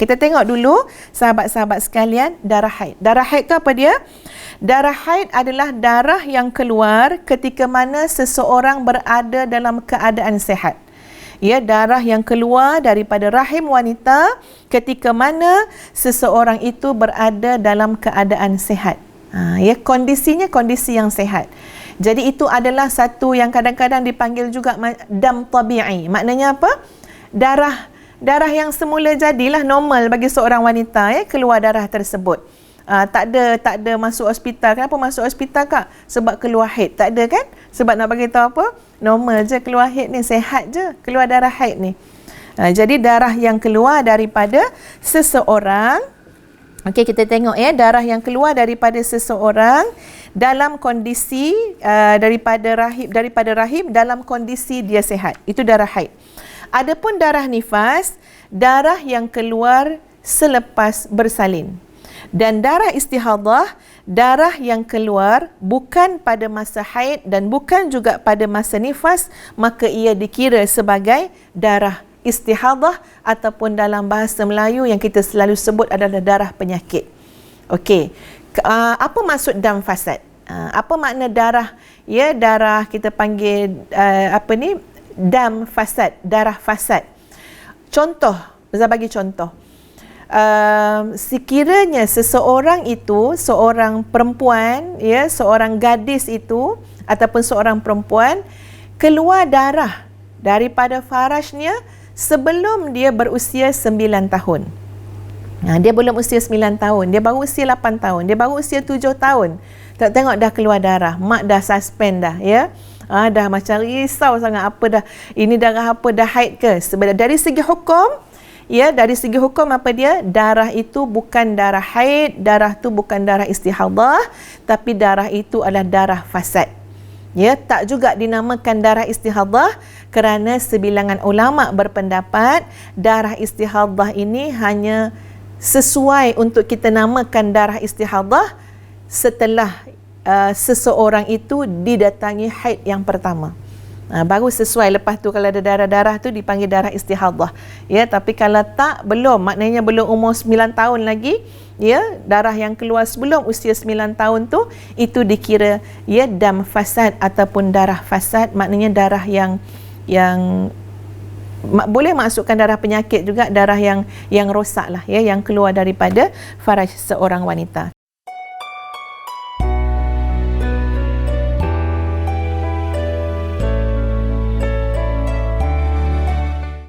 Kita tengok dulu sahabat-sahabat sekalian, darah haid. Darah haid tu apa dia? Darah haid adalah darah yang keluar ketika mana seseorang berada dalam keadaan sehat. Ya, darah yang keluar daripada rahim wanita ketika mana seseorang itu berada dalam keadaan sehat. Ya, kondisinya kondisi yang sehat. Jadi itu adalah satu yang kadang-kadang dipanggil juga dam tabi'i. Maknanya apa? Darah yang semula jadilah normal bagi seorang wanita, ya, keluar darah tersebut. Tak ada masuk hospital. Kenapa masuk hospital, Kak? Sebab keluar haid. Tak ada kan? Sebab nak bagi tahu apa? Normal je keluar haid ni, sehat je keluar darah haid ni. Jadi darah yang keluar daripada seseorang, okey, kita tengok ya, darah yang keluar daripada seseorang dalam kondisi daripada rahim dalam kondisi dia sehat. Itu darah haid. Adapun darah nifas, darah yang keluar selepas bersalin. Dan darah istihadah, darah yang keluar bukan pada masa haid dan bukan juga pada masa nifas, maka ia dikira sebagai darah istihadah ataupun dalam bahasa Melayu yang kita selalu sebut adalah darah penyakit. Okey. Apa maksud dam fasad? Apa makna darah? Ya, darah kita panggil dam fasad, darah fasad. Contoh, saya bagi contoh. Sekiranya seseorang itu, seorang perempuan, ya, seorang gadis itu ataupun seorang perempuan keluar darah daripada farajnya sebelum dia berusia 9 tahun. Dia belum usia 9 tahun, dia baru usia 8 tahun, dia baru usia 7 tahun. Tak tengok dah keluar darah, mak dah suspend dah, ya. Dah macam risau sangat, apa dah, ini darah apa, dah haid ke? Sebenarnya dari segi hukum, ya, dari segi hukum apa dia? Darah itu bukan darah haid, darah tu bukan darah istihadah, tapi darah itu adalah darah fasad. Ya, tak juga dinamakan darah istihadah kerana sebilangan ulama berpendapat darah istihadah ini hanya sesuai untuk kita namakan darah istihadah setelah seseorang itu didatangi haid yang pertama. Baru sesuai. Lepas tu kalau ada darah-darah tu dipanggil darah istihadah. Ya, tapi kalau tak, belum, maknanya belum umur 9 tahun lagi, ya, darah yang keluar sebelum usia 9 tahun tu, itu dikira, ya, dam fasad ataupun darah fasad, maknanya darah yang boleh masukkan darah penyakit juga, darah yang rosak lah, ya, yang keluar daripada faraj seorang wanita.